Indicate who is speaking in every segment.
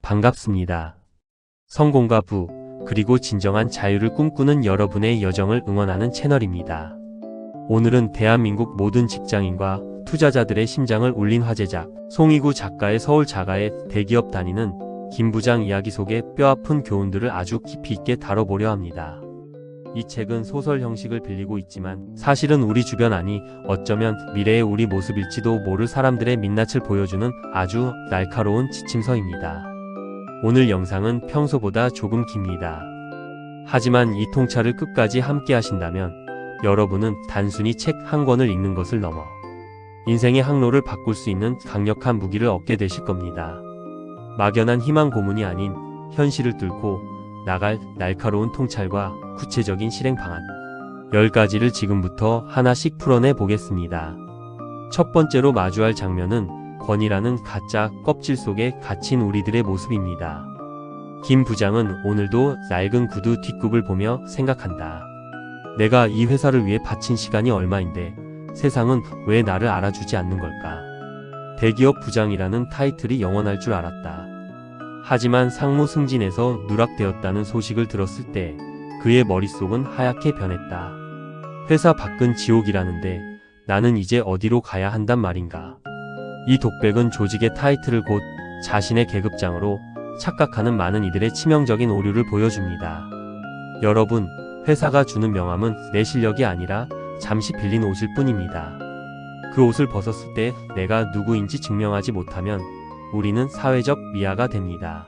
Speaker 1: 반갑습니다. 성공과 부, 그리고 진정한 자유를 꿈꾸는 여러분의 여정을 응원하는 채널입니다. 오늘은 대한민국 모든 직장인과 투자자들의 심장을 울린 화제작, 송이구 작가의 서울 자가의 대기업 다니는 김 부장 이야기 속의 뼈아픈 교훈들을 아주 깊이 있게 다뤄보려 합니다. 이 책은 소설 형식을 빌리고 있지만 사실은 우리 주변 아니 어쩌면 미래의 우리 모습일지도 모를 사람들의 민낯을 보여주는 아주 날카로운 지침서입니다. 오늘 영상은 평소보다 조금 깁니다. 하지만 이 통찰을 끝까지 함께 하신다면 여러분은 단순히 책 한 권을 읽는 것을 넘어 인생의 항로를 바꿀 수 있는 강력한 무기를 얻게 되실 겁니다. 막연한 희망 고문이 아닌 현실을 뚫고 나갈 날카로운 통찰과 구체적인 실행 방안 10가지를 지금부터 하나씩 풀어내 보겠습니다. 첫 번째로 마주할 장면은 권이라는 가짜 껍질 속에 갇힌 우리들의 모습입니다. 김 부장은 오늘도 낡은 구두 뒷굽을 보며 생각한다. 내가 이 회사를 위해 바친 시간이 얼마인데 세상은 왜 나를 알아주지 않는 걸까? 대기업 부장이라는 타이틀이 영원할 줄 알았다. 하지만 상무 승진에서 누락되었다는 소식을 들었을 때 그의 머릿속은 하얗게 변했다. 회사 밖은 지옥이라는데 나는 이제 어디로 가야 한단 말인가? 이 독백은 조직의 타이틀을 곧 자신의 계급장으로 착각하는 많은 이들의 치명적인 오류를 보여줍니다. 여러분, 회사가 주는 명함은 내 실력이 아니라 잠시 빌린 옷일 뿐입니다. 그 옷을 벗었을 때 내가 누구인지 증명하지 못하면 우리는 사회적 미아가 됩니다.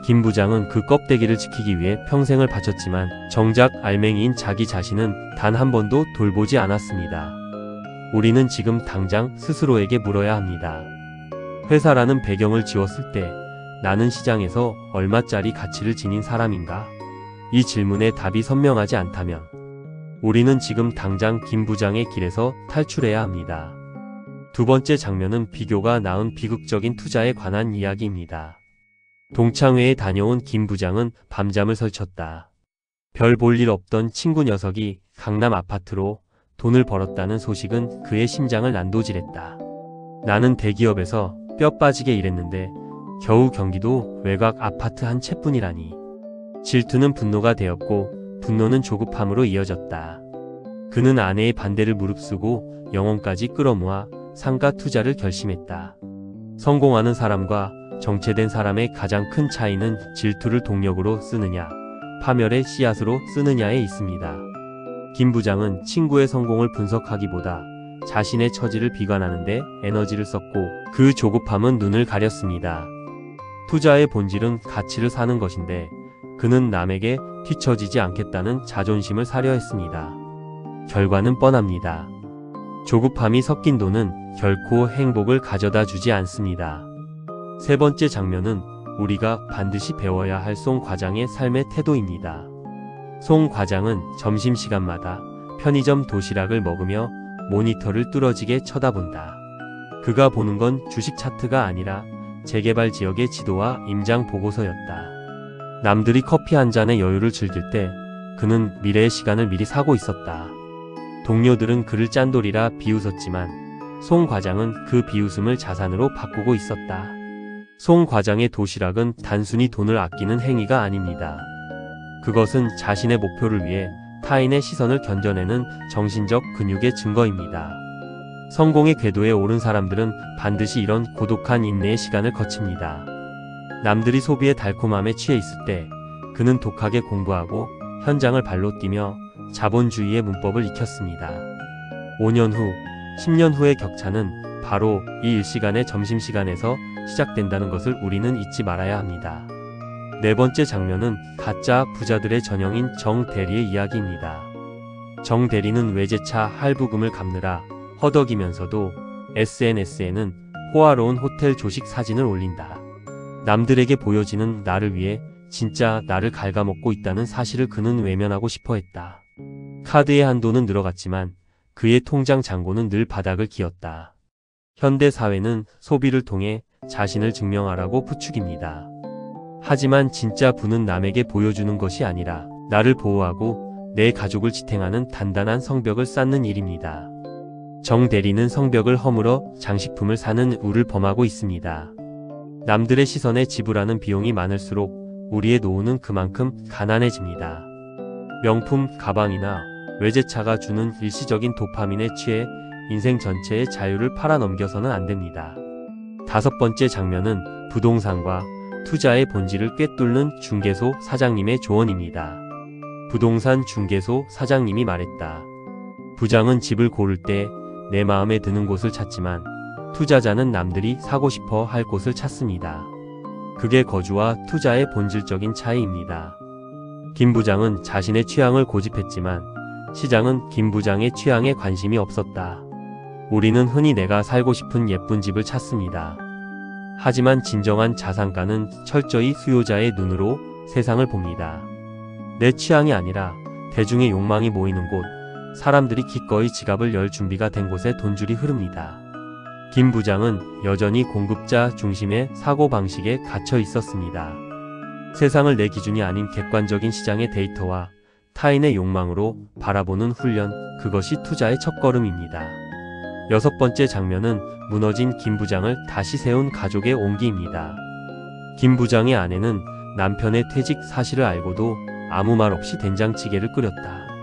Speaker 1: 김 부장은 그 껍데기를 지키기 위해 평생을 바쳤지만 정작 알맹이인 자기 자신은 단 한 번도 돌보지 않았습니다. 우리는 지금 당장 스스로에게 물어야 합니다. 회사라는 배경을 지웠을 때 나는 시장에서 얼마짜리 가치를 지닌 사람인가? 이 질문에 답이 선명하지 않다면 우리는 지금 당장 김 부장의 길에서 탈출해야 합니다. 두 번째 장면은 비교가 낳은 비극적인 투자에 관한 이야기입니다. 동창회에 다녀온 김 부장은 밤잠을 설쳤다. 별 볼 일 없던 친구 녀석이 강남 아파트로 돈을 벌었다는 소식은 그의 심장을 난도질했다. 나는 대기업에서 뼈 빠지게 일했는데 겨우 경기도 외곽 아파트 한 채뿐이라니. 질투는 분노가 되었고 분노는 조급함으로 이어졌다. 그는 아내의 반대를 무릅쓰고 영혼까지 끌어모아 상가 투자를 결심했다. 성공하는 사람과 정체된 사람의 가장 큰 차이는 질투를 동력으로 쓰느냐, 파멸의 씨앗으로 쓰느냐에 있습니다. 김 부장은 친구의 성공을 분석하기보다 자신의 처지를 비관하는데 에너지를 썼고 그 조급함은 눈을 가렸습니다. 투자의 본질은 가치를 사는 것인데 그는 남에게 뒤처지지 않겠다는 자존심을 사려 했습니다. 결과는 뻔합니다. 조급함이 섞인 돈은 결코 행복을 가져다 주지 않습니다. 세 번째 장면은 우리가 반드시 배워야 할 송 과장의 삶의 태도입니다. 송 과장은 점심시간마다 편의점 도시락을 먹으며 모니터를 뚫어지게 쳐다본다. 그가 보는 건 주식 차트가 아니라 재개발 지역의 지도와 임장 보고서였다. 남들이 커피 한 잔의 여유를 즐길 때 그는 미래의 시간을 미리 사고 있었다. 동료들은 그를 짠돌이라 비웃었지만 송 과장은 그 비웃음을 자산으로 바꾸고 있었다. 송 과장의 도시락은 단순히 돈을 아끼는 행위가 아닙니다. 그것은 자신의 목표를 위해 타인의 시선을 견뎌내는 정신적 근육의 증거입니다. 성공의 궤도에 오른 사람들은 반드시 이런 고독한 인내의 시간을 거칩니다. 남들이 소비의 달콤함에 취해 있을 때 그는 독하게 공부하고 현장을 발로 뛰며 자본주의의 문법을 익혔습니다. 5년 후, 10년 후의 격차는 바로 이 일시간의 점심시간에서 시작된다는 것을 우리는 잊지 말아야 합니다. 네 번째 장면은 가짜 부자들의 전형인 정 대리의 이야기입니다. 정 대리는 외제차 할부금을 갚느라 허덕이면서도 SNS에는 호화로운 호텔 조식 사진을 올린다. 남들에게 보여지는 나를 위해 진짜 나를 갉아먹고 있다는 사실을 그는 외면하고 싶어 했다. 카드의 한도는 늘어갔지만 그의 통장 잔고는 늘 바닥을 기었다. 현대 사회는 소비를 통해 자신을 증명하라고 부추깁니다. 하지만 진짜 부는 남에게 보여주는 것이 아니라 나를 보호하고 내 가족을 지탱하는 단단한 성벽을 쌓는 일입니다. 정 대리는 성벽을 허물어 장식품을 사는 우를 범하고 있습니다. 남들의 시선에 지불하는 비용이 많을수록 우리의 노후는 그만큼 가난해집니다. 명품 가방이나 외제차가 주는 일시적인 도파민에 취해 인생 전체의 자유를 팔아넘겨서는 안 됩니다. 5번째 장면은 부동산과 투자의 본질을 꿰뚫는 중개소 사장님의 조언입니다. 부동산 중개소 사장님이 말했다. 부장은 집을 고를 때 내 마음에 드는 곳을 찾지만 투자자는 남들이 사고 싶어 할 곳을 찾습니다. 그게 거주와 투자의 본질적인 차이입니다. 김 부장은 자신의 취향을 고집했지만 시장은 김 부장의 취향에 관심이 없었다. 우리는 흔히 내가 살고 싶은 예쁜 집을 찾습니다. 하지만 진정한 자산가는 철저히 수요자의 눈으로 세상을 봅니다. 내 취향이 아니라 대중의 욕망이 모이는 곳, 사람들이 기꺼이 지갑을 열 준비가 된 곳에 돈줄이 흐릅니다. 김 부장은 여전히 공급자 중심의 사고방식에 갇혀 있었습니다. 세상을 내 기준이 아닌 객관적인 시장의 데이터와 타인의 욕망으로 바라보는 훈련, 그것이 투자의 첫걸음입니다. 6번째 장면은 무너진 김 부장을 다시 세운 가족의 온기입니다. 김 부장의 아내는 남편의 퇴직 사실을 알고도 아무 말 없이 된장찌개를 끓였다.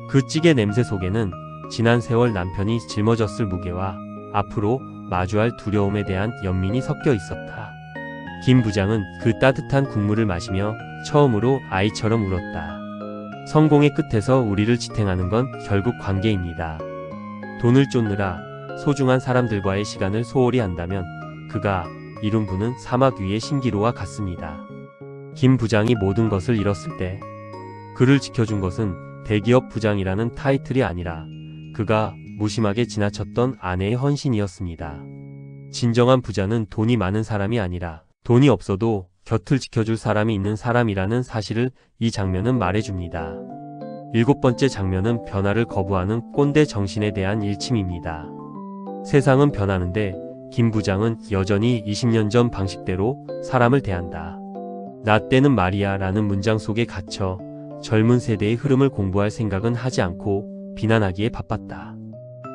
Speaker 1: 그 찌개 냄새 속에는 지난 세월 남편이 짊어졌을 무게와 앞으로 마주할 두려움에 대한 연민이 섞여 있었다. 김 부장은 그 따뜻한 국물을 마시며 처음으로 아이처럼 울었다. 성공의 끝에서 우리를 지탱하는 건 결국 관계입니다. 돈을 쫓느라 소중한 사람들과의 시간을 소홀히 한다면 그가 이룬 부는 사막 위의 신기루와 같습니다. 김 부장이 모든 것을 잃었을 때 그를 지켜준 것은 대기업 부장이라는 타이틀이 아니라 그가 무심하게 지나쳤던 아내의 헌신이었습니다. 진정한 부자는 돈이 많은 사람이 아니라 돈이 없어도 곁을 지켜줄 사람이 있는 사람이라는 사실을 이 장면은 말해줍니다. 7번째 장면은 변화를 거부하는 꼰대 정신에 대한 일침입니다. 세상은 변하는데 김 부장은 여전히 20년 전 방식대로 사람을 대한다. 나 때는 말이야 라는 문장 속에 갇혀 젊은 세대의 흐름을 공부할 생각은 하지 않고 비난하기에 바빴다.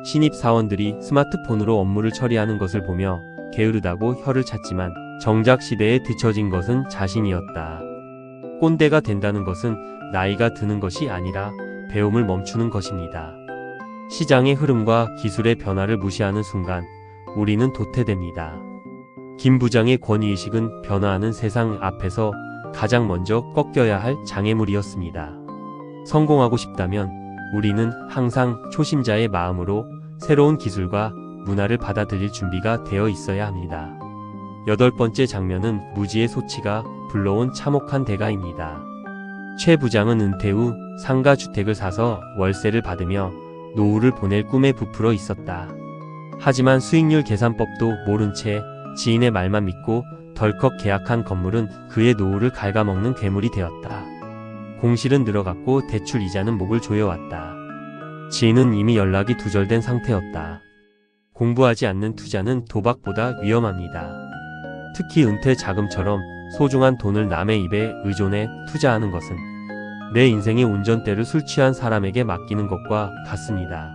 Speaker 1: 신입 사원들이 스마트폰으로 업무를 처리하는 것을 보며 게으르다고 혀를 찼지만 정작 시대에 뒤처진 것은 자신이었다. 꼰대가 된다는 것은 나이가 드는 것이 아니라 배움을 멈추는 것입니다. 시장의 흐름과 기술의 변화를 무시하는 순간 우리는 도태됩니다. 김 부장의 권위의식은 변화하는 세상 앞에서 가장 먼저 꺾여야 할 장애물이었습니다. 성공하고 싶다면 우리는 항상 초심자의 마음으로 새로운 기술과 문화를 받아들일 준비가 되어 있어야 합니다. 8번째 장면은 무지의 소치가 불러온 참혹한 대가입니다. 최 부장은 은퇴 후 상가 주택을 사서 월세를 받으며 노후를 보낼 꿈에 부풀어 있었다. 하지만 수익률 계산법도 모른 채 지인의 말만 믿고 덜컥 계약한 건물은 그의 노후를 갉아먹는 괴물이 되었다. 공실은 늘어갔고 대출 이자는 목을 조여왔다. 지인은 이미 연락이 두절된 상태였다. 공부하지 않는 투자는 도박보다 위험합니다. 특히 은퇴 자금처럼 소중한 돈을 남의 입에 의존해 투자하는 것은 내 인생의 운전대를 술 취한 사람에게 맡기는 것과 같습니다.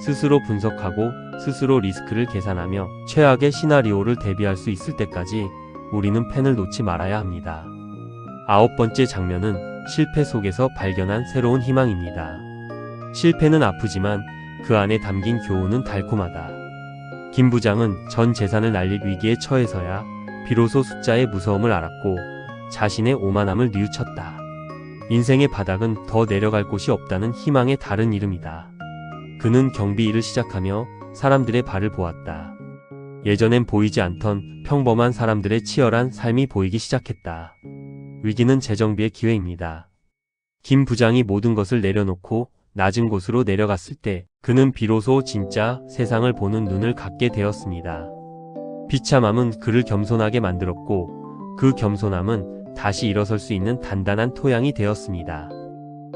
Speaker 1: 스스로 분석하고 스스로 리스크를 계산하며 최악의 시나리오를 대비할 수 있을 때까지 우리는 펜을 놓지 말아야 합니다. 9번째 장면은 실패 속에서 발견한 새로운 희망입니다. 실패는 아프지만 그 안에 담긴 교훈은 달콤하다. 김 부장은 전 재산을 날릴 위기에 처해서야 비로소 숫자의 무서움을 알았고 자신의 오만함을 뉘우쳤다. 인생의 바닥은 더 내려갈 곳이 없다는 희망의 다른 이름이다. 그는 경비 일을 시작하며 사람들의 발을 보았다. 예전엔 보이지 않던 평범한 사람들의 치열한 삶이 보이기 시작했다. 위기는 재정비의 기회입니다. 김 부장이 모든 것을 내려놓고 낮은 곳으로 내려갔을 때 그는 비로소 진짜 세상을 보는 눈을 갖게 되었습니다. 비참함은 그를 겸손하게 만들었고 그 겸손함은 다시 일어설 수 있는 단단한 토양이 되었습니다.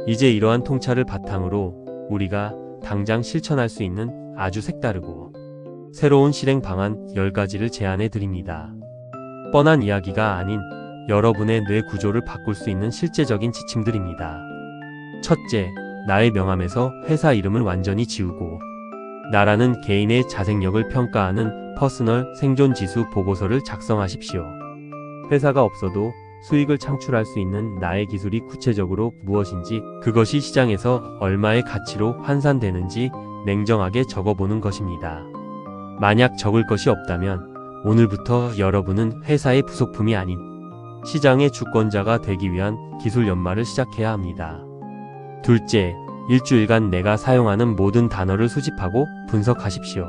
Speaker 1: 이제 이러한 통찰을 바탕으로 우리가 당장 실천할 수 있는 아주 색다르고 새로운 실행 방안 10가지를 제안해 드립니다. 뻔한 이야기가 아닌 여러분의 뇌 구조를 바꿀 수 있는 실제적인 지침들입니다. 첫째, 나의 명함에서 회사 이름을 완전히 지우고 나라는 개인의 자생력을 평가하는 퍼스널 생존 지수 보고서를 작성하십시오. 회사가 없어도 수익을 창출할 수 있는 나의 기술이 구체적으로 무엇인지, 그것이 시장에서 얼마의 가치로 환산되는지 냉정하게 적어보는 것입니다. 만약 적을 것이 없다면 오늘부터 여러분은 회사의 부속품이 아닌 시장의 주권자가 되기 위한 기술 연마를 시작해야 합니다. 둘째, 일주일간 내가 사용하는 모든 단어를 수집하고 분석하십시오.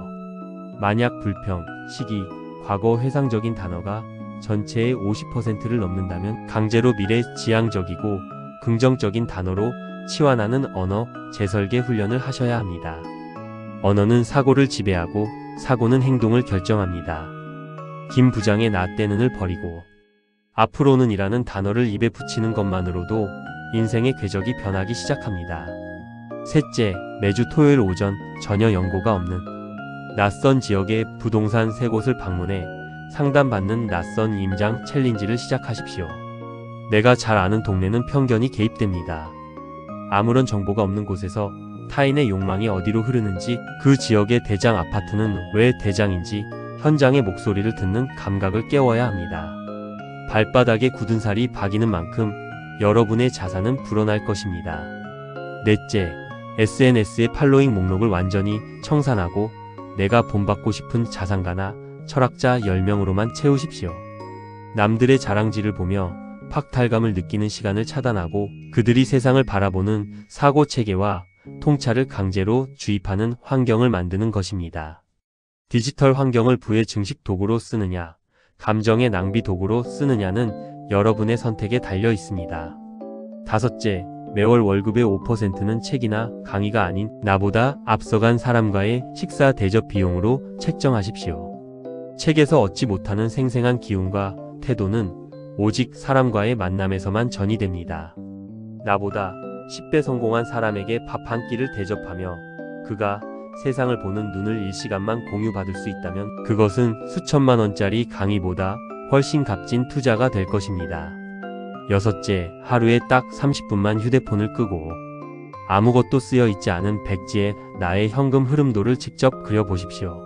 Speaker 1: 만약 불평, 시기, 과거 회상적인 단어가 전체의 50%를 넘는다면 강제로 미래지향적이고 긍정적인 단어로 치환하는 언어 재설계 훈련을 하셔야 합니다. 언어는 사고를 지배하고 사고는 행동을 결정합니다. 김 부장의 나 때는을 버리고 앞으로는 이라는 단어를 입에 붙이는 것만으로도 인생의 궤적이 변하기 시작합니다. 셋째, 매주 토요일 오전 전혀 연고가 없는 낯선 지역의 부동산 3곳을 방문해 상담받는 낯선 임장 챌린지를 시작하십시오. 내가 잘 아는 동네는 편견이 개입됩니다. 아무런 정보가 없는 곳에서 타인의 욕망이 어디로 흐르는지, 그 지역의 대장 아파트는 왜 대장인지 현장의 목소리를 듣는 감각을 깨워야 합니다. 발바닥에 굳은 살이 박이는 만큼 여러분의 자산은 불어날 것입니다. 넷째, SNS의 팔로잉 목록을 완전히 청산하고 내가 본받고 싶은 자산가나 철학자 10명으로만 채우십시오. 남들의 자랑질을 보며 박탈감을 느끼는 시간을 차단하고 그들이 세상을 바라보는 사고체계와 통찰을 강제로 주입하는 환경을 만드는 것입니다. 디지털 환경을 부의 증식 도구로 쓰느냐, 감정의 낭비 도구로 쓰느냐는 여러분의 선택에 달려 있습니다. 다섯째, 매월 월급의 5%는 책이나 강의가 아닌 나보다 앞서간 사람과의 식사 대접 비용으로 책정하십시오. 책에서 얻지 못하는 생생한 기운과 태도는 오직 사람과의 만남에서만 전이됩니다. 나보다 10배 성공한 사람에게 밥 한 끼를 대접하며 그가 세상을 보는 눈을 일시간만 공유받을 수 있다면 그것은 수천만 원짜리 강의보다 훨씬 값진 투자가 될 것입니다. 여섯째, 하루에 딱 30분만 휴대폰을 끄고 아무것도 쓰여 있지 않은 백지에 나의 현금 흐름도를 직접 그려보십시오.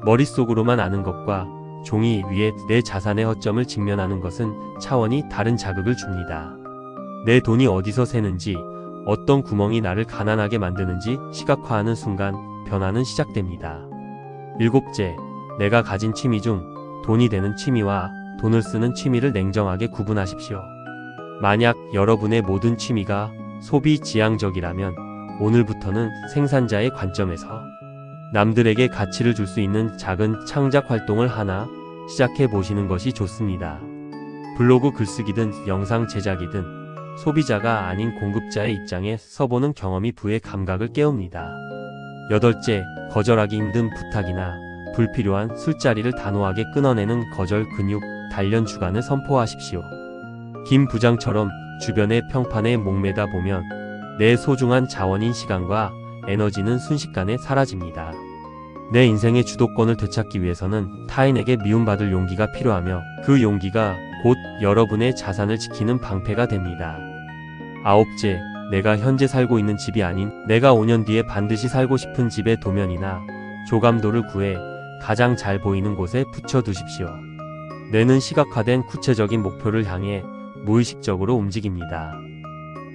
Speaker 1: 머릿속으로만 아는 것과 종이 위에 내 자산의 허점을 직면하는 것은 차원이 다른 자극을 줍니다. 내 돈이 어디서 새는지, 어떤 구멍이 나를 가난하게 만드는지 시각화하는 순간 변화는 시작됩니다. 일곱째, 내가 가진 취미 중 돈이 되는 취미와 돈을 쓰는 취미를 냉정하게 구분하십시오. 만약 여러분의 모든 취미가 소비 지향적이라면 오늘부터는 생산자의 관점에서 남들에게 가치를 줄 수 있는 작은 창작 활동을 하나 시작해 보시는 것이 좋습니다. 블로그 글쓰기든 영상 제작이든 소비자가 아닌 공급자의 입장에 서보는 경험이 부의 감각을 깨웁니다. 여덟째, 거절하기 힘든 부탁이나 불필요한 술자리를 단호하게 끊어내는 거절 근육 단련 주간을 선포하십시오. 김 부장처럼 주변의 평판에 목매다 보면 내 소중한 자원인 시간과 에너지는 순식간에 사라집니다. 내 인생의 주도권을 되찾기 위해서는 타인에게 미움받을 용기가 필요하며 그 용기가 곧 여러분의 자산을 지키는 방패가 됩니다. 아홉째, 내가 현재 살고 있는 집이 아닌 내가 5년 뒤에 반드시 살고 싶은 집의 도면이나 조감도를 구해 가장 잘 보이는 곳에 붙여두십시오. 뇌는 시각화된 구체적인 목표를 향해 무의식적으로 움직입니다.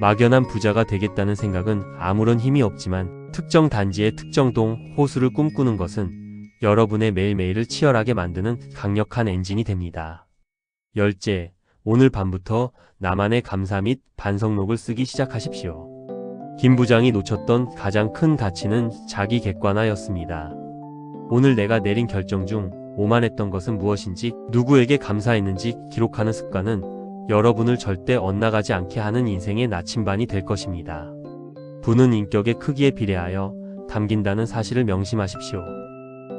Speaker 1: 막연한 부자가 되겠다는 생각은 아무런 힘이 없지만 특정 단지의 특정 동 호수를 꿈꾸는 것은 여러분의 매일매일을 치열하게 만드는 강력한 엔진이 됩니다. 열째, 오늘 밤부터 나만의 감사 및 반성록을 쓰기 시작하십시오. 김 부장이 놓쳤던 가장 큰 가치는 자기 객관화였습니다. 오늘 내가 내린 결정 중 오만했던 것은 무엇인지, 누구에게 감사했는지 기록하는 습관은 여러분을 절대 엇나가지 않게 하는 인생의 나침반이 될 것입니다. 부는 인격의 크기에 비례하여 담긴다는 사실을 명심하십시오.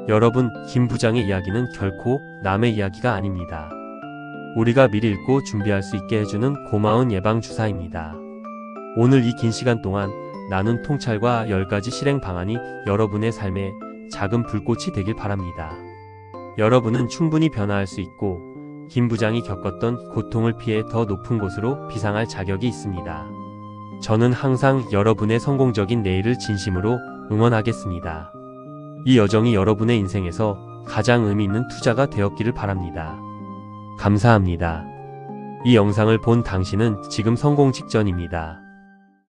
Speaker 1: 여러분, 김 부장의 이야기는 결코 남의 이야기가 아닙니다. 우리가 미리 읽고 준비할 수 있게 해주는 고마운 예방주사입니다. 오늘 이 긴 시간 동안 나눈 통찰과 10가지 실행 방안이 여러분의 삶에 작은 불꽃이 되길 바랍니다. 여러분은 충분히 변화할 수 있고 김 부장이 겪었던 고통을 피해 더 높은 곳으로 비상할 자격이 있습니다. 저는 항상 여러분의 성공적인 내일을 진심으로 응원하겠습니다. 이 여정이 여러분의 인생에서 가장 의미 있는 투자가 되었기를 바랍니다. 감사합니다. 이 영상을 본 당신은 지금 성공 직전입니다.